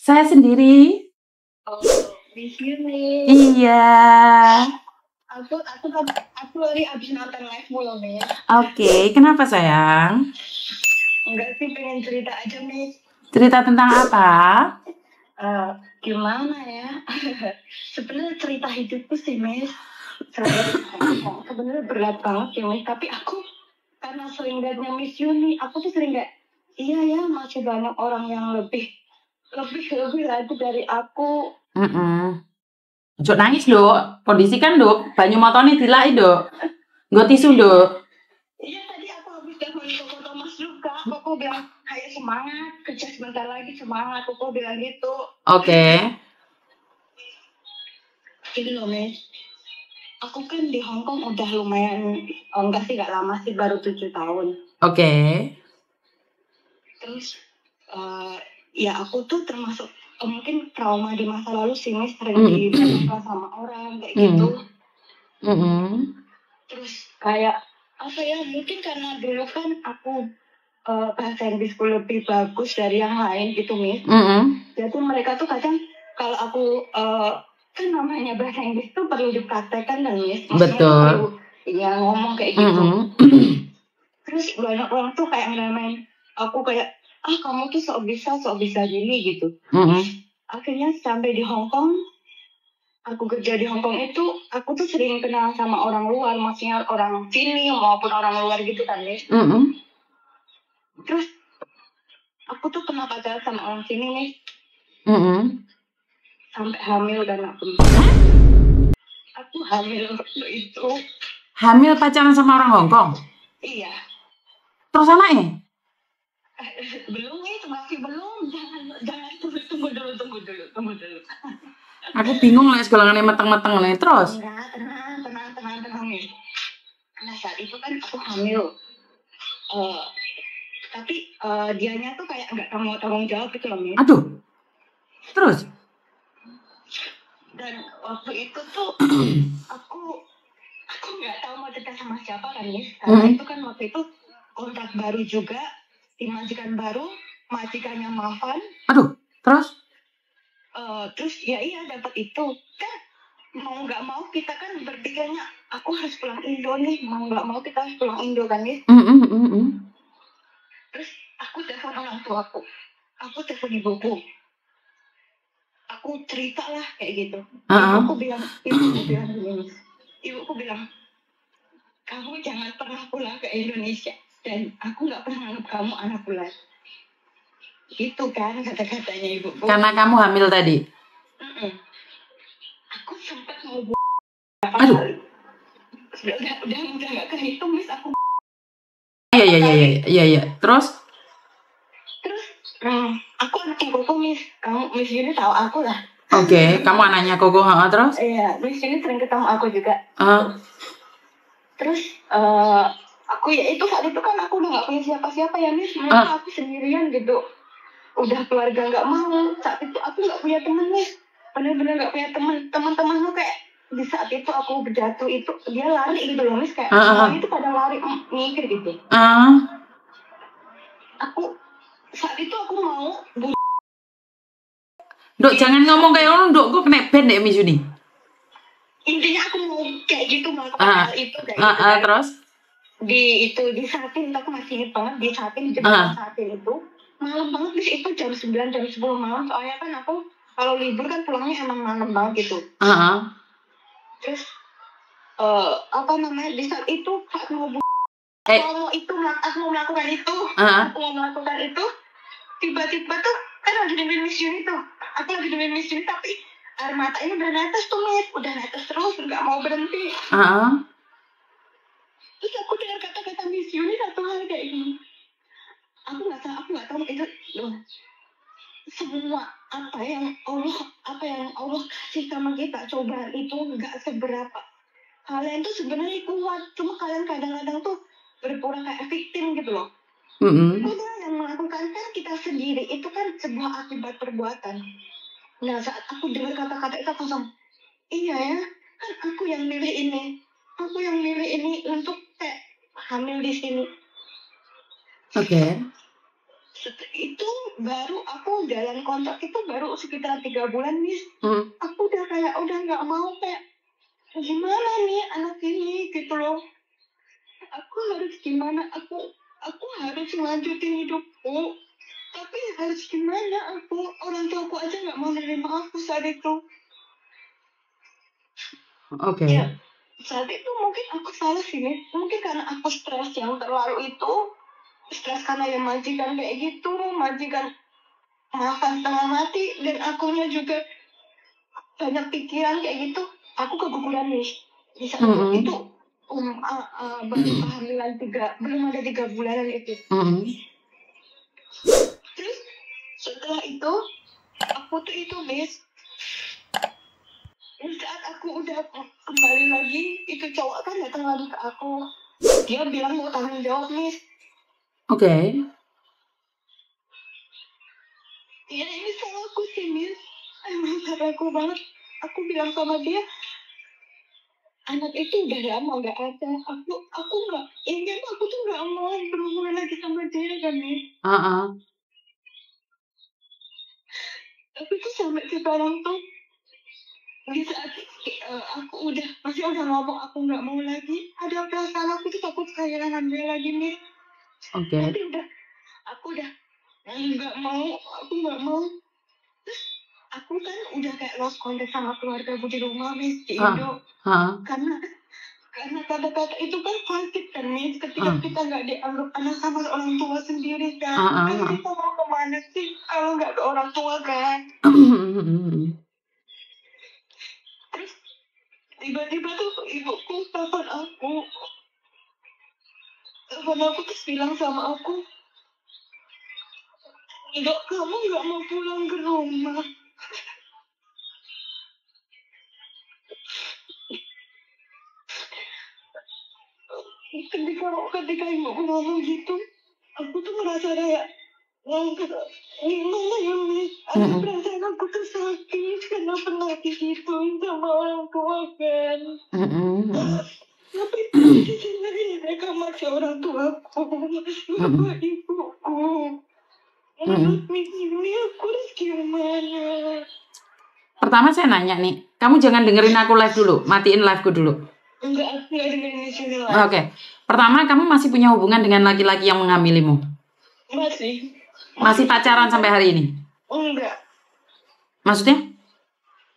Saya sendiri. Oh, di sini. Iya. Aku lagi abis nonton live mulu nih. Oke, kenapa sayang? Enggak sih, pengen cerita aja nih. Cerita tentang apa? Gimana ya? Sebenarnya cerita hidupku sih, Miss. Sebenarnya berat banget ya, Miss. Tapi aku karena sering liatnya Miss Yuni, aku tuh sering kayak, iya ya, masih banyak orang yang lebih lagi dari aku. Jok nangis dok, kondisikan dok, banyu motone dilai dok, nggo tisu dok. Iya, tadi aku habis telepon Koko Thomas juga. Koko bilang, ayo semangat, kerja sebentar lagi semangat. Koko bilang gitu. Oke. Gitu loh, Miss. Aku kan di Hong Kong udah lumayan, enggak sih, gak lama sih, baru 7 tahun. Oke. Terus, ya aku tuh termasuk, mungkin trauma di masa lalu sih, Miss, sering diperlakukan sama orang, kayak gitu. Terus kayak, apa ya, mungkin karena dulu kan aku bahasa Inggrisku lebih bagus dari yang lain gitu, Miss. Jadi mereka tuh kadang kalau aku kan namanya bahasa Inggris tuh perlu dipraktekkan dan Miss. Betul. Ya ngomong kayak gitu. Terus banyak orang tuh kayak ngeramain aku kayak, kamu tuh sok bisa gini gitu. Akhirnya sampai di Hong Kong, aku kerja di Hong Kong itu, aku tuh sering kenal sama orang luar, maksudnya orang sini maupun orang luar gitu kan, Miss. Terus aku tuh pernah pacaran sama orang sini nih. Sampai hamil dan aku hamil waktu itu. Hamil pacaran sama orang Hong Kong? Iya. Terus anaknya? Belum nih, masih belum. Jangan tunggu dulu. Aku bingung lah sekolahnya meteng-meteng nih. Terus? Enggak, tenang nih. Nah saat itu kan aku hamil. Tapi dianya tuh kayak nggak mau tanggung jawab gitu loh, Miss. Aduh. Terus? Dan waktu itu tuh aku nggak tahu mau cerita sama siapa kan, Miss. Karena itu kan waktu itu kontrak baru juga, di majikan baru, majikannya maafan. Aduh, terus? Terus ya iya dapat itu. Kan mau nggak mau kita kan berpikirnya aku harus pulang Indo nih, mau nggak mau kita harus pulang Indo kan, Miss. Terus aku telepon orang tuaku, aku telepon ibuku, aku cerita lah kayak gitu. Ibuku bilang gini, ibuku bilang, kamu jangan pernah pulang ke Indonesia dan aku nggak pernah anggap kamu anak bulan. Gitu kan kata-katanya ibuku. Karena kamu hamil tadi? Aku sempat mau aduh. Udah nggak kehitung, Miss, aku. Iya. Terus aku anaknya Koko, Miss. Kamu Miss Yuni tahu aku lah. Oke, kamu anaknya Koko, terus? Iya, Miss Yuni sering ketemu aku juga. Terus aku ya itu saat itu kan aku udah nggak punya siapa-siapa ya, Miss. Aku sendirian gitu. Udah keluarga nggak mau. Saat itu aku nggak punya teman, Miss. Bener-bener nggak punya teman tuh kayak di saat itu aku berjatuh itu dia lari gitu loh, Miss, kayak orang itu pada lari mikir gitu. Aku saat itu aku mau Dok, jangan ngomong kayak orang, Dok, gue kena ban deh, Miss Yuni. Intinya aku mau kayak gitu melakukan hal itu kayak gitu kan. Terus? Di Satin, aku masih ingat banget di Satin, jembatan Satin itu malam banget, Miss, itu jam 9, jam 10 malam, soalnya kan aku kalau libur kan pulangnya emang malam banget gitu. Terus di saat itu aku mau melakukan itu, tiba-tiba tuh kan lagi dengerin Miss Yuni tuh, aku lagi dengerin Miss Yuni tapi air mata ini udah netes tuh, Miss, udah netes terus nggak mau berhenti. Terus aku dengar kata-kata Miss Yuni satu hal kayak gini, aku nggak tahu itu loh, semua apa yang Allah kasih sama kita, cobaan itu nggak seberapa. Kalian tuh sebenarnya kuat, cuma kalian kadang-kadang tuh berpura kayak victim gitu loh. Itu yang melakukan kan kita sendiri, itu kan sebuah akibat perbuatan. Nah saat aku dengar kata-kata itu aku langsung, iya ya, kan aku yang milih ini untuk hamil di sini. Oke. Itu baru aku jalan kontrak itu baru sekitar 3 bulan, Miss. Aku udah nggak mau, kayak gimana nih anak ini gitu loh. Aku harus gimana? Aku harus lanjutin hidupku. Tapi harus gimana? Orang tuaku aja nggak mau nerima aku saat itu. Oke. Ya, saat itu mungkin aku salah sih, Miss. Mungkin karena aku stres yang terlalu itu. Stres karena ya majikan kayak gitu, majikan makan tengah mati, dan akunya juga banyak pikiran kayak gitu. Aku keguguran nih di saat itu. Baru kehamilan belum ada 3 bulanan itu. Terus setelah itu aku tuh itu, Miss, saat aku udah kembali lagi, itu cowok kan datang lagi ke aku. Dia bilang mau tanggung jawab, Miss. Oke. Ya ini salah aku sih, Miss. Emang salah aku banget. Aku bilang sama dia, anak itu udah lama nggak ada. Aku nggak ingin, aku tuh nggak mau berhubungan lagi sama dia kan, Miss. Tapi tuh sampai sekarang tuh, di saat aku masih udah ngomong aku nggak mau lagi, ada perasaan aku tuh takut kehilangan dia lagi, Miss. Oke. Tapi aku udah nggak mau. Terus aku kan udah kayak lost contact sama keluarga aku di rumah, Miss, di Indo. Karena kata-kata itu kan sakit kan, Miss, ketika kita nggak dianggap anak sama orang tua sendiri kan. Kita mau kemana sih kalau nggak ke orang tua kan? Terus tiba-tiba tuh ibuku telepon aku terus bilang sama aku, Dok, kamu nggak mau pulang ke rumah? Ketika ibuku ngomong gitu, aku tuh merasa kayak gimana ya, Miss? Ada perasaan aku tuh sakit karena pernah digituin sama orang tua kan. Tapi di sini mereka masih orang tuaku, bapak ibuku. Menurut Miss ini aku harus gimana? Pertama saya nanya nih, kamu jangan dengerin aku live dulu, matiin liveku dulu. Enggak, aku nggak dengerin di sini live. Oke. Pertama, kamu masih punya hubungan dengan laki-laki yang menghamilimu? Masih pacaran sampai hari ini? Enggak. Maksudnya?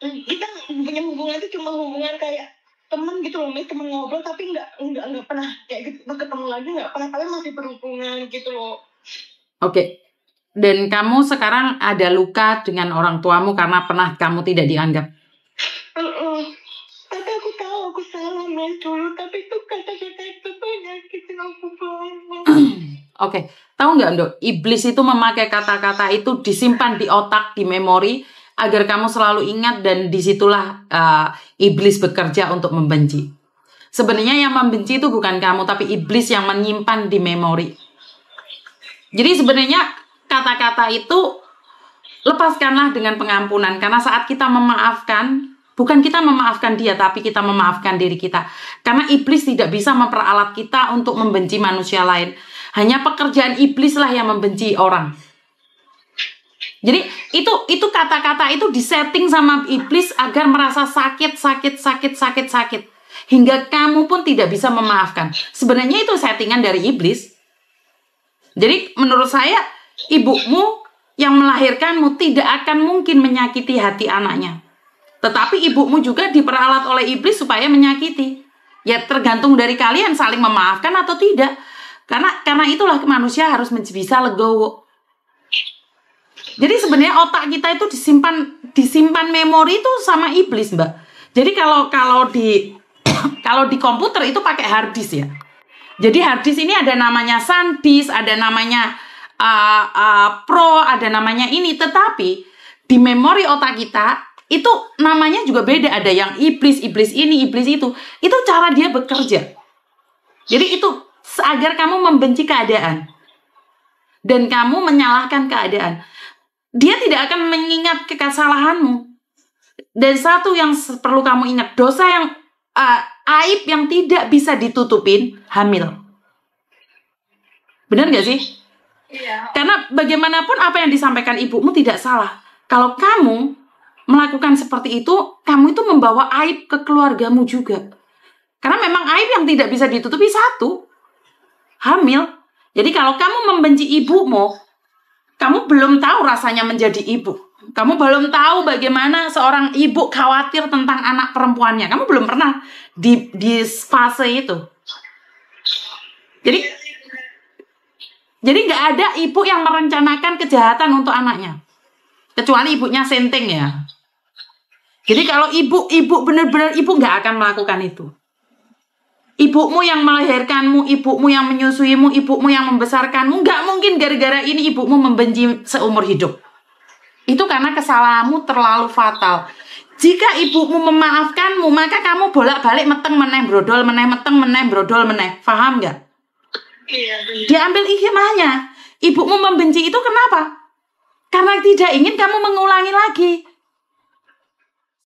Kita punya hubungan itu cuma hubungan kayak teman gitu loh, Miss, teman ngobrol, tapi nggak pernah kayak gitu ketemu lagi, nggak pernah, tapi masih berhubungan gitu loh. Oke. Dan kamu sekarang ada luka dengan orang tuamu karena pernah kamu tidak dianggap? Tapi aku tahu aku salah, Miss, dulu, tapi itu kata-kata itu nyakitin aku banget. Oke. Tahu nggak, Dok? Iblis itu memakai kata-kata itu disimpan di otak, di memori, agar kamu selalu ingat, dan disitulah iblis bekerja untuk membenci. Sebenarnya yang membenci itu bukan kamu, tapi iblis yang menyimpan di memori. Jadi sebenarnya kata-kata itu lepaskanlah dengan pengampunan, karena saat kita memaafkan, bukan kita memaafkan dia, tapi kita memaafkan diri kita. Karena iblis tidak bisa memperalat kita untuk membenci manusia lain. Hanya pekerjaan iblis lah yang membenci orang. Jadi itu kata-kata itu disetting sama iblis agar merasa sakit. Hingga kamu pun tidak bisa memaafkan. Sebenarnya itu settingan dari iblis. Jadi menurut saya, ibumu yang melahirkanmu tidak akan mungkin menyakiti hati anaknya. Tetapi ibumu juga diperalat oleh iblis supaya menyakiti. Ya tergantung dari kalian saling memaafkan atau tidak. Karena itulah manusia harus bisa legowo. Jadi sebenarnya otak kita itu disimpan memori itu sama iblis, Mbak. Jadi kalau di komputer itu pakai hard disk ya. Jadi hard disk ini ada namanya SanDisk, ada namanya Pro, ada namanya ini. Tetapi di memori otak kita itu namanya juga beda. Ada yang iblis ini, iblis itu. Itu cara dia bekerja. Jadi itu agar kamu membenci keadaan dan kamu menyalahkan keadaan. Dia tidak akan mengingat kesalahanmu. Dan satu yang perlu kamu ingat, dosa yang aib yang tidak bisa ditutupin, hamil. Benar gak sih? Iya. Karena bagaimanapun apa yang disampaikan ibumu tidak salah. Kalau kamu melakukan seperti itu, kamu itu membawa aib ke keluargamu juga. Karena memang aib yang tidak bisa ditutupi satu, hamil. Jadi kalau kamu membenci ibumu, kamu belum tahu rasanya menjadi ibu. Kamu belum tahu bagaimana seorang ibu khawatir tentang anak perempuannya. Kamu belum pernah di fase itu. Jadi nggak ada ibu yang merencanakan kejahatan untuk anaknya. Kecuali ibunya senting ya. Jadi kalau ibu benar-benar ibu nggak akan melakukan itu. Ibumu yang melahirkanmu, ibumu yang menyusuimu, ibumu yang membesarkanmu, nggak mungkin gara-gara ini ibumu membenci seumur hidup. Itu karena kesalahanmu terlalu fatal. Jika ibumu memaafkanmu, maka kamu bolak-balik meteng meneh brodol meneh, meteng meneh brodol meneh. Paham nggak? Iya. Diambil hikmahnya. Ibumu membenci itu kenapa? Karena tidak ingin kamu mengulangi lagi.